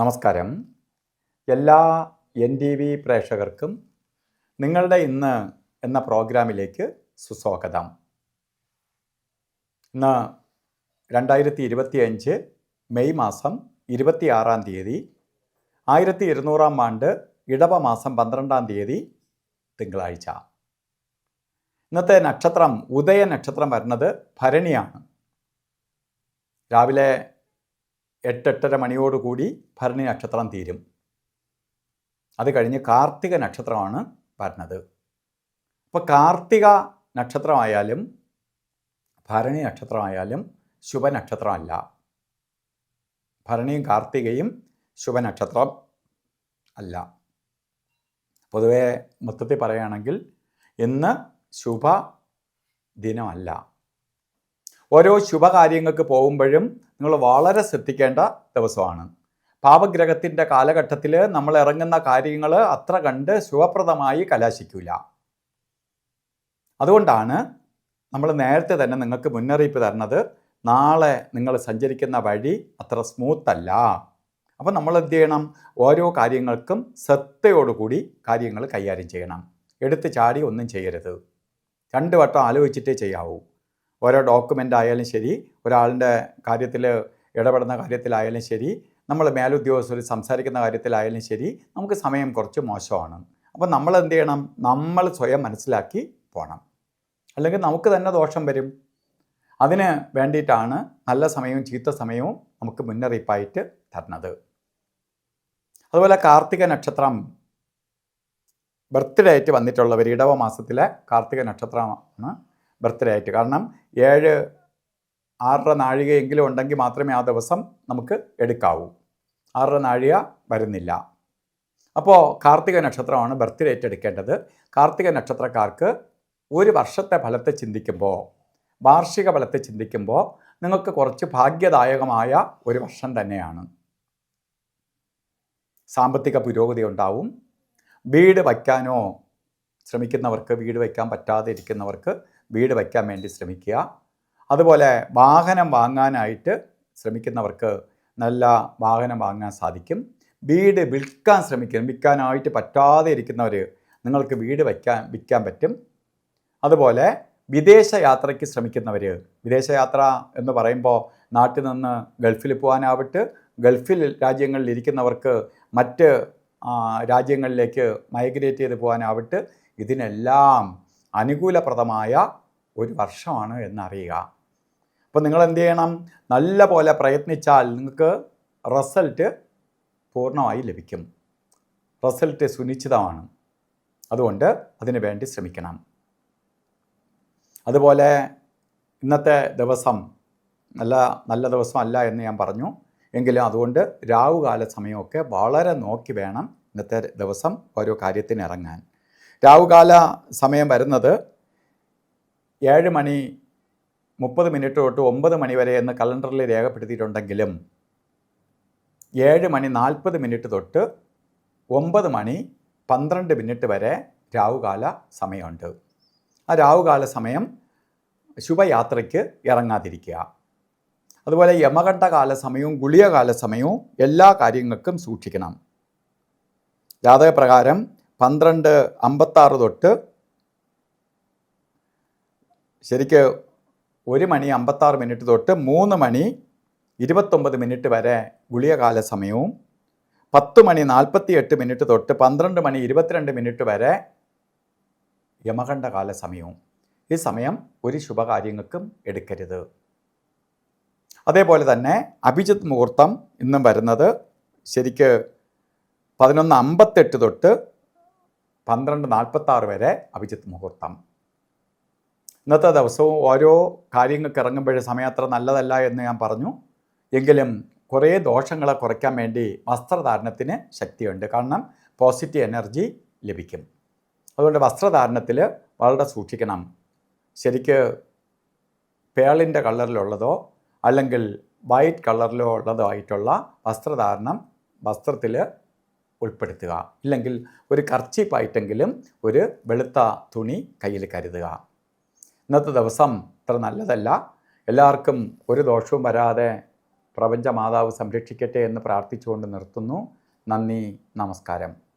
നമസ്കാരം. എല്ലാ NTV പ്രേക്ഷകർക്കും നിങ്ങളുടെ ഇന്ന് എന്ന പ്രോഗ്രാമിലേക്ക് സുസ്വാഗതം. ഇന്ന് 2025 മെയ് മാസം 26-ാം തീയതി 1200-ാം ആണ്ട് ഇടവ മാസം 12-ാം തീയതി തിങ്കളാഴ്ച. ഇന്നത്തെ നക്ഷത്രം ഉദയ നക്ഷത്രം വരുന്നത് ഭരണിയാണ്. രാവിലെ 8-8:30 മണിയോടുകൂടി ഭരണി നക്ഷത്രം തീരും. അത് കഴിഞ്ഞ് കാർത്തിക നക്ഷത്രമാണ് വരുന്നത്. അപ്പോൾ കാർത്തിക നക്ഷത്രമായാലും ഭരണി നക്ഷത്രമായാലും ശുഭനക്ഷത്രമല്ല. ഭരണിയും കാർത്തികയും ശുഭനക്ഷത്രം അല്ല. പൊതുവെ മൊത്തത്തിൽ പറയുകയാണെങ്കിൽ ഇന്ന് ശുഭ ദിനമല്ല. ഓരോ ശുഭകാര്യങ്ങൾക്ക് പോകുമ്പോഴും നിങ്ങൾ വളരെ ശ്രദ്ധിക്കേണ്ട ദിവസമാണ്. പാപഗ്രഹത്തിൻ്റെ കാലഘട്ടത്തിൽ നമ്മൾ ഇറങ്ങുന്ന കാര്യങ്ങൾ അത്ര കണ്ട് ശുഭപ്രദമായി കലാശിക്കില്ല. അതുകൊണ്ടാണ് നമ്മൾ നേരത്തെ തന്നെ നിങ്ങൾക്ക് മുന്നറിയിപ്പ് തരുന്നത്, നാളെ നിങ്ങൾ സഞ്ചരിക്കുന്ന വഴി അത്ര സ്മൂത്തല്ല. അപ്പം നമ്മൾ എന്ത് ചെയ്യണം? ഓരോ കാര്യങ്ങൾക്കും ശ്രദ്ധയോടുകൂടി കാര്യങ്ങൾ കൈകാര്യം ചെയ്യണം. എടുത്ത് ചാടി ഒന്നും ചെയ്യരുത്. 2 വട്ടം ആലോചിച്ചിട്ടേ ചെയ്യാവൂ. ഓരോ ഡോക്യുമെൻ്റ് ആയാലും ശരി, ഒരാളുടെ കാര്യത്തിൽ ഇടപെടുന്ന കാര്യത്തിലായാലും ശരി, നമ്മൾ മേലുദ്യോഗസ്ഥർ സംസാരിക്കുന്ന കാര്യത്തിലായാലും ശരി, നമുക്ക് സമയം കുറച്ച് മോശമാണ്. അപ്പോൾ നമ്മൾ എന്ത് ചെയ്യണം? നമ്മൾ സ്വയം മനസ്സിലാക്കി പോകണം. അല്ലെങ്കിൽ നമുക്ക് തന്നെ ദോഷം വരും. അതിന് വേണ്ടിയിട്ടാണ് നല്ല സമയവും ചീത്ത സമയവും നമുക്ക് മുന്നറിയിപ്പായിട്ട് തരുന്നത്. അതുപോലെ കാർത്തിക നക്ഷത്രം ബർത്ത്ഡേ ആയിട്ട് വന്നിട്ടുള്ളവർ, ഇടവ മാസത്തിലെ കാർത്തിക നക്ഷത്രമാണ് ബർത്ത്ഡേ ആയിട്ട്. കാരണം 6:30 നാഴികയെങ്കിലും ഉണ്ടെങ്കിൽ മാത്രമേ ആ ദിവസം നമുക്ക് എടുക്കാവൂ. 6:30 നാഴിക വരുന്നില്ല. അപ്പോൾ കാർത്തിക നക്ഷത്രമാണ് ബർത്ത്ഡേ ആയിട്ട് എടുക്കേണ്ടത്. കാർത്തിക നക്ഷത്രക്കാർക്ക് ഒരു വർഷത്തെ ഫലത്തെ ചിന്തിക്കുമ്പോൾ, വാർഷിക ഫലത്തെ ചിന്തിക്കുമ്പോൾ നിങ്ങൾക്ക് കുറച്ച് ഭാഗ്യദായകമായ ഒരു വർഷം തന്നെയാണ്. സാമ്പത്തിക പുരോഗതി ഉണ്ടാവും. വീട് വയ്ക്കാനോ ശ്രമിക്കുന്നവർക്ക്, വീട് വയ്ക്കാൻ പറ്റാതെ ഇരിക്കുന്നവർക്ക് വീട് വയ്ക്കാൻ വേണ്ടി ശ്രമിക്കുക. അതുപോലെ വാഹനം വാങ്ങാനായിട്ട് ശ്രമിക്കുന്നവർക്ക് നല്ല വാഹനം വാങ്ങാൻ സാധിക്കും. വീട് വിൽക്കാനായിട്ട് പറ്റാതെ ഇരിക്കുന്നവർ, നിങ്ങൾക്ക് വീട് വിൽക്കാൻ പറ്റും. അതുപോലെ വിദേശ യാത്രയ്ക്ക് ശ്രമിക്കുന്നവർ, വിദേശയാത്ര എന്ന് പറയുമ്പോൾ നാട്ടിൽ നിന്ന് ഗൾഫിൽ പോകാനാവട്ടെ, ഗൾഫിൽ രാജ്യങ്ങളിൽ ഇരിക്കുന്നവർക്ക് മറ്റ് രാജ്യങ്ങളിലേക്ക് മൈഗ്രേറ്റ് ചെയ്ത് പോകാനാവട്ടെ, ഇതിനെല്ലാം അനുകൂലപ്രദമായ ഒരു വർഷമാണ് എന്നറിയുക. അപ്പോൾ നിങ്ങൾ എന്ത് ചെയ്യണം? നല്ല പോലെ പ്രയത്നിച്ചാൽ നിങ്ങൾക്ക് റിസൾട്ട് പൂർണ്ണമായി ലഭിക്കും. റിസൾട്ട് സുനിശ്ചിതമാണ്. അതുകൊണ്ട് അതിനു വേണ്ടി ശ്രമിക്കണം. അതുപോലെ ഇന്നത്തെ ദിവസം നല്ല ദിവസമല്ല എന്ന് ഞാൻ പറഞ്ഞു. എങ്കിലും അതുകൊണ്ട് രാവുകാല സമയമൊക്കെ വളരെ നോക്കി വേണം ഇന്നത്തെ ദിവസം ഓരോ കാര്യത്തിന് ഇറങ്ങാൻ. രാവുകാല സമയം വരുന്നത് 7:30 തൊട്ട് 9 വരെ എന്ന് കലണ്ടറിൽ രേഖപ്പെടുത്തിയിട്ടുണ്ടെങ്കിലും 7:40 തൊട്ട് 9:12 വരെ രാവുകാല സമയമുണ്ട്. ആ രാവുകാല സമയം ശുഭയാത്രയ്ക്ക് ഇറങ്ങാതിരിക്കുക. അതുപോലെ യമകണ്ഠകാല സമയവും ഗുളികകാല സമയവും എല്ലാ കാര്യങ്ങൾക്കും സൂക്ഷിക്കണം. ജാതകപ്രകാരം 12:56 തൊട്ട് ശരിക്ക് 1:56 തൊട്ട് 3:29 വരെ ഗുളികകാല സമയവും 10:48 തൊട്ട് 12:22 വരെ യമകണ്ഠകാല സമയവും. ഈ സമയം ഒരു ശുഭകാര്യങ്ങൾക്കും എടുക്കരുത്. അതേപോലെ തന്നെ അഭിജിത്ത് മുഹൂർത്തം ഇന്നും വരുന്നത് ശരിക്ക് 11:58 തൊട്ട് 12:46 വരെ അഭിജിത്ത് മുഹൂർത്തം. ഇന്നത്തെ ദിവസവും ഓരോ കാര്യങ്ങൾക്ക് ഇറങ്ങുമ്പോഴേ സമയം അത്ര നല്ലതല്ല എന്ന് ഞാൻ പറഞ്ഞു. എങ്കിലും കുറേ ദോഷങ്ങളെ കുറയ്ക്കാൻ വേണ്ടി വസ്ത്രധാരണത്തിന് ശക്തിയുണ്ട്. കാരണം പോസിറ്റീവ് എനർജി ലഭിക്കും. അതുകൊണ്ട് വസ്ത്രധാരണത്തിൽ വളരെ സൂക്ഷിക്കണം. ശരിക്ക് പേളിൻ്റെ കളറിലുള്ളതോ അല്ലെങ്കിൽ വൈറ്റ് കളറിലോ ഉള്ളതോ ആയിട്ടുള്ള വസ്ത്രധാരണം വസ്ത്രത്തിൽ ഉൾപ്പെടുത്തുക. ഇല്ലെങ്കിൽ ഒരു കർച്ചീപ്പായിട്ടെങ്കിലും ഒരു വെളുത്ത തുണി കയ്യിൽ കരുതുക. ഇന്നത്തെ ദിവസം അത്ര നല്ലതല്ല. എല്ലാവർക്കും ഒരു ദോഷവും വരാതെ പ്രപഞ്ച മാതാവ് സംരക്ഷിക്കട്ടെ എന്ന് പ്രാർത്ഥിച്ചുകൊണ്ട് നിർത്തുന്നു. നന്ദി, നമസ്കാരം.